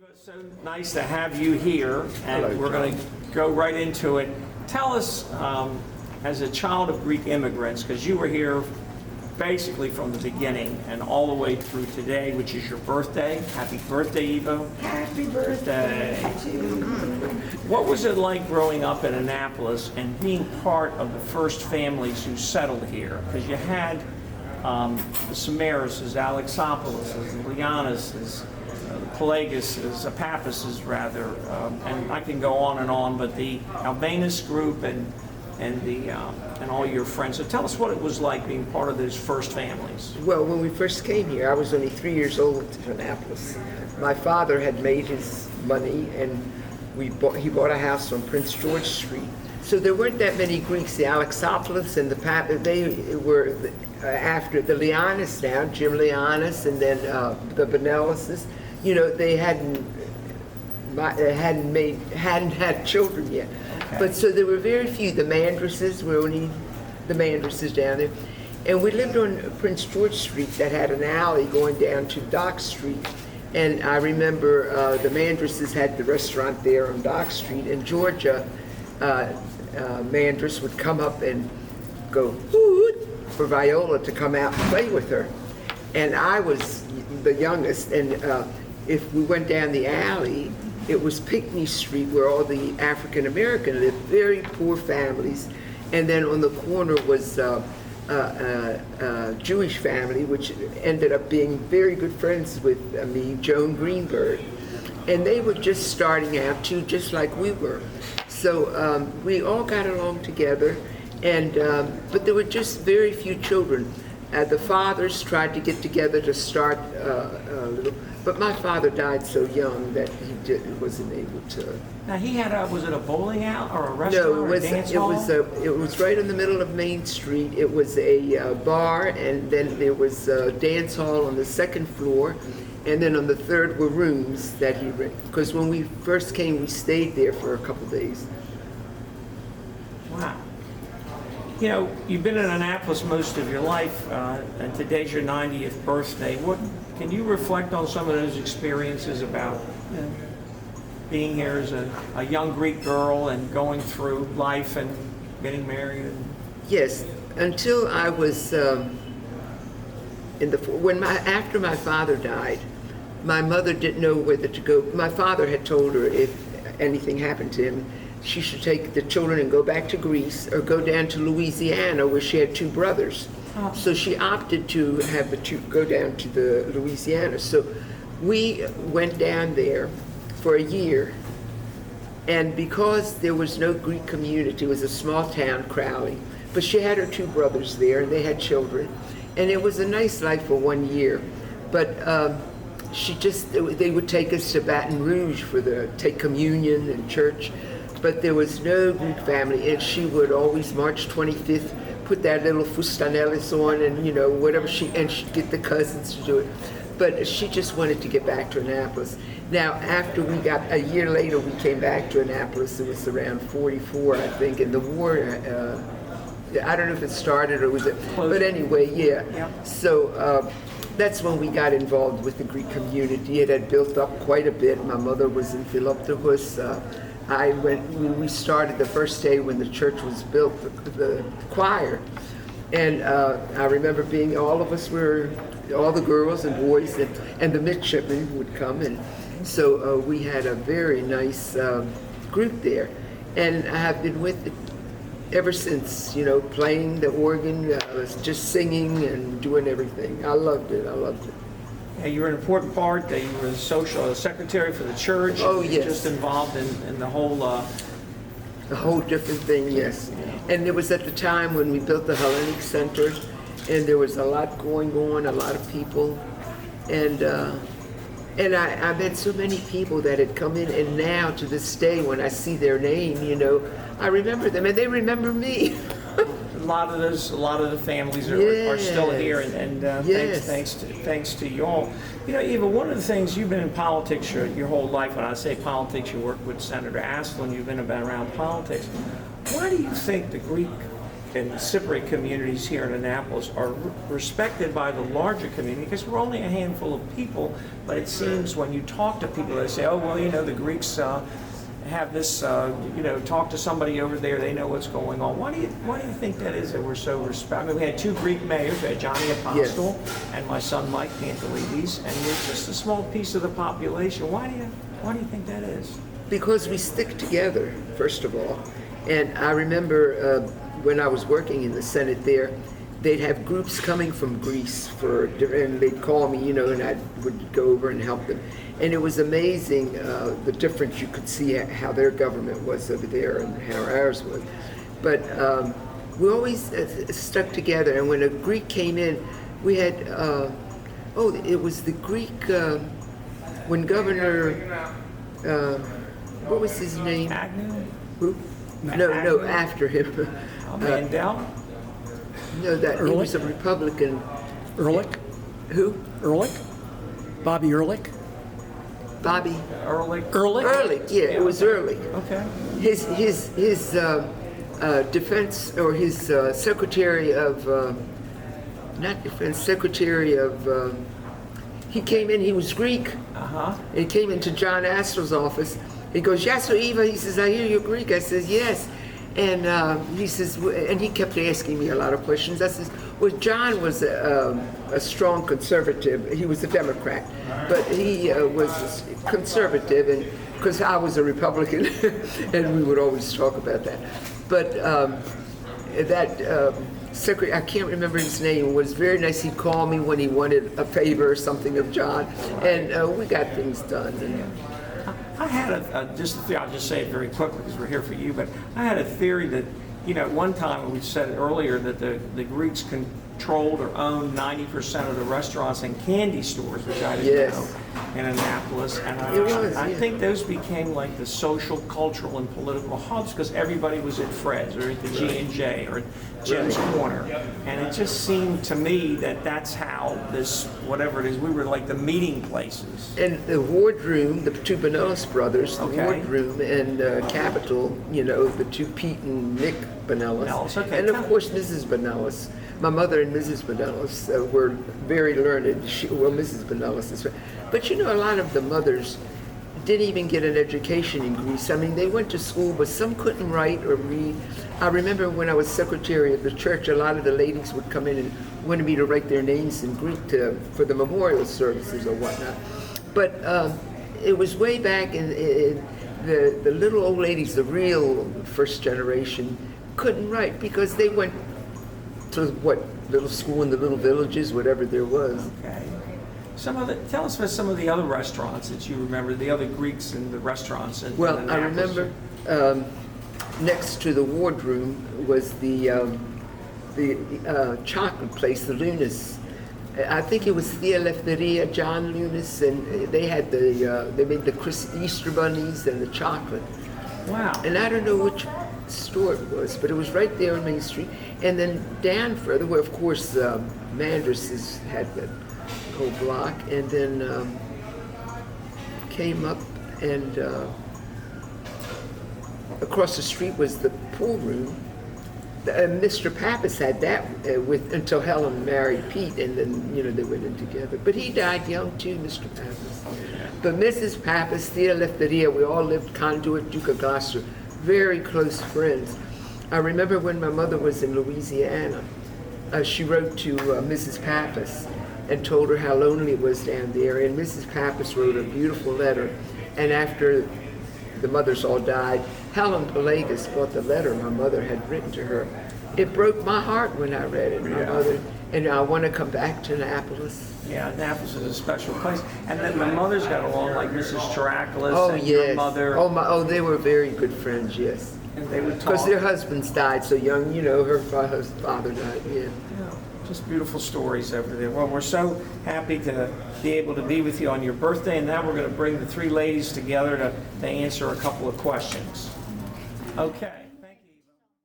Eva, so nice to have you here, and Hello, we're going to go right into it. Tell us, as a child of Greek immigrants, because you were here basically from the beginning and all the way through today, which is your birthday. Happy birthday, Eva. Happy birthday to you. What was it like growing up in Annapolis and being part of the first families who settled here? Because you had the Samarises, Alexopolises, the Lianases, the Pelagises, Epaphrases rather, and I can go on, but the Albanus group and all your friends. So tell us what it was like being part of those first families. Well, when we first came here, I was only 3 years old in Annapolis. My father had made his money, and he bought a house on Prince George Street. So there weren't that many Greeks. The Alexopolis and they were after the Lianis now, Jim Lianis, and then the Benellises. You know, they hadn't had children yet. Okay. But so there were very few. The Mandresses were only the Mandresses down there. And we lived on Prince George Street that had an alley going down to Dock Street. And I remember the Mandresses had the restaurant there on Dock Street, and Georgia Mandress would come up and go, "Hoot," for Viola to come out and play with her. And I was the youngest, and if we went down the alley, it was Pinckney Street where all the African American lived, very poor families. And then on the corner was Jewish family, which ended up being very good friends with me, Joan Greenberg. And they were just starting out too, just like we were. So we all got along together, and but there were just very few children. The fathers tried to get together to start a little, but my father died so young that he wasn't able to. Now he had was it a bowling alley or a restaurant No, or a dance hall? it was right in the middle of Main Street. It was a bar, and then there was a dance hall on the second floor, and then on the third were rooms that he rented. Because when we first came, we stayed there for a couple days. Wow. You know, you've been in Annapolis most of your life, and today's your 90th birthday. Can you reflect on some of those experiences about being here as a young Greek girl and going through life and getting married? Yes, until I was after my father died, my mother didn't know whether to go. My father had told her if anything happened to him, she should take the children and go back to Greece or go down to Louisiana where she had two brothers. Oh. So she opted to have go down to the Louisiana. So we went down there for a year, and because there was no Greek community, it was a small town, Crowley, but she had her two brothers there and they had children, and it was a nice life for 1 year. But they would take us to Baton Rouge take communion and church. But there was no Greek family, and she would always March 25th put that little fustanelis on, and whatever she'd get the cousins to do it. But she just wanted to get back to Annapolis. Now, after a year later, we came back to Annapolis. It was around 44, I think, and the war, I don't know if it started or was it, but anyway, yeah. So that's when we got involved with the Greek community. It had built up quite a bit. My mother was in Philoptochus. We started the first day when the church was built, the choir, and I remember all the girls and boys and the midshipmen would come, and so we had a very nice group there, and I have been with it ever since, playing the organ, just singing and doing everything. I loved it. You were an important part. You were the social secretary for the church. Oh, yes. Just involved in the whole... The whole different thing, yes. And it was at the time when we built the Hellenic Center, and there was a lot going on, a lot of people. And I met so many people that had come in, and now to this day when I see their name, I remember them, and they remember me. A lot of the families are still here, and yes. thanks to you all. Eva, one of the things, you've been in politics your whole life. When I say politics, you worked with Senator Asplin. You've been around politics. Why do you think the Greek and Cypriot communities here in Annapolis are respected by the larger community because we're only a handful of people, but it seems when you talk to people, they say, oh, well, you know, the Greeks have this, you know, talk to somebody over there, they know what's going on. Why do you think that is, that we're so respected? I mean, we had 2 Greek mayors, we had Johnny Apostle and my son Mike Pantelides, and we're just a small piece of the population. Why do you think that is? Because we stick together, first of all. And I remember when I was working in the Senate there, they'd have groups coming from Greece and they'd call me, you know, and I would go over and help them. And it was amazing the difference you could see how their government was over there and how ours was. But we always stuck together. And when a Greek came in, we had, it was the Greek, when Governor, what was his name? Agnew? Who? No, after him. Mandel? No, that he was a Republican. Ehrlich? Who? Ehrlich? Bobby Ehrlich? Bobby Ehrlich? Ehrlich. Yeah, it was Ehrlich. Okay. His defense, or his secretary of not defense, secretary of. He came in. He was Greek. And he came into John Astor's office. He goes, "Yes, so Eva." He says, "I hear you're Greek." I says, "Yes." And he says, and he kept asking me a lot of questions. I says, well, John was a strong conservative. He was a Democrat, but he was conservative, and because I was a Republican, and we would always talk about that. But that secretary, I can't remember his name, was very nice. He'd call me when he wanted a favor or something of John, and we got things done. I had I'll just say it very quickly because we're here for you, but I had a theory that, you know, at one time we said earlier that the Greeks controlled or owned 90% of the restaurants and candy stores, which I didn't know, in Annapolis. And I think those became like the social, cultural, and political hubs because everybody was at Fred's or at the G&J or at Jim's Corner. And it just seemed to me that that's how this, whatever it is, we were like the meeting places. And the wardroom, the 2 Bonellis brothers, the wardroom and Capitol, you know, the 2 Pete and Nick Bonellis. And of course Mrs. Bonellis. My mother and Mrs. Bonellis were very learned. Mrs. Bonellis is. But you know, a lot of the mothers didn't even get an education in Greece. I mean, they went to school, but some couldn't write or read. I remember when I was secretary of the church, a lot of the ladies would come in and wanted me to write their names in Greek for the memorial services or whatnot. But it was way back in the little old ladies, the real first generation, couldn't write because they went to little school in the little villages, whatever there was. Okay. Tell us about some of the other restaurants that you remember, the other Greeks in the restaurants. Well, I remember next to the wardroom was the chocolate place, the Lunas. I think it was Thea Lefteria, John Lunas, and they had they made the Easter bunnies and the chocolate. Wow. And I don't know which store it was, but it was right there on Main Street. And then down further, where of course Mandras had the whole block, and then came up, and across the street was the pool room. Mr. Pappas had that until Helen married Pete, and then they went in together. But he died young too, Mr. Pappas. But Mrs. Pappas, Thea Lefteria, we all lived Conduit, Duke of Gloucester, very close friends. I remember when my mother was in Louisiana, she wrote to Mrs. Pappas and told her how lonely it was down there. And Mrs. Pappas wrote a beautiful letter. And after the mothers all died, Helen Pelagus brought the letter my mother had written to her. It broke my heart when I read it, my mother. And I want to come back to Annapolis. Yeah, Annapolis is a special place. And then the mothers got along, like Mrs. Chiraculas and yes. your mother. They were very good friends, yes. And they would talk. Because their husbands died so young, her father died, yeah. Just beautiful stories over there. Well, we're so happy to be able to be with you on your birthday, and now we're going to bring the 3 ladies together to answer a couple of questions. Okay.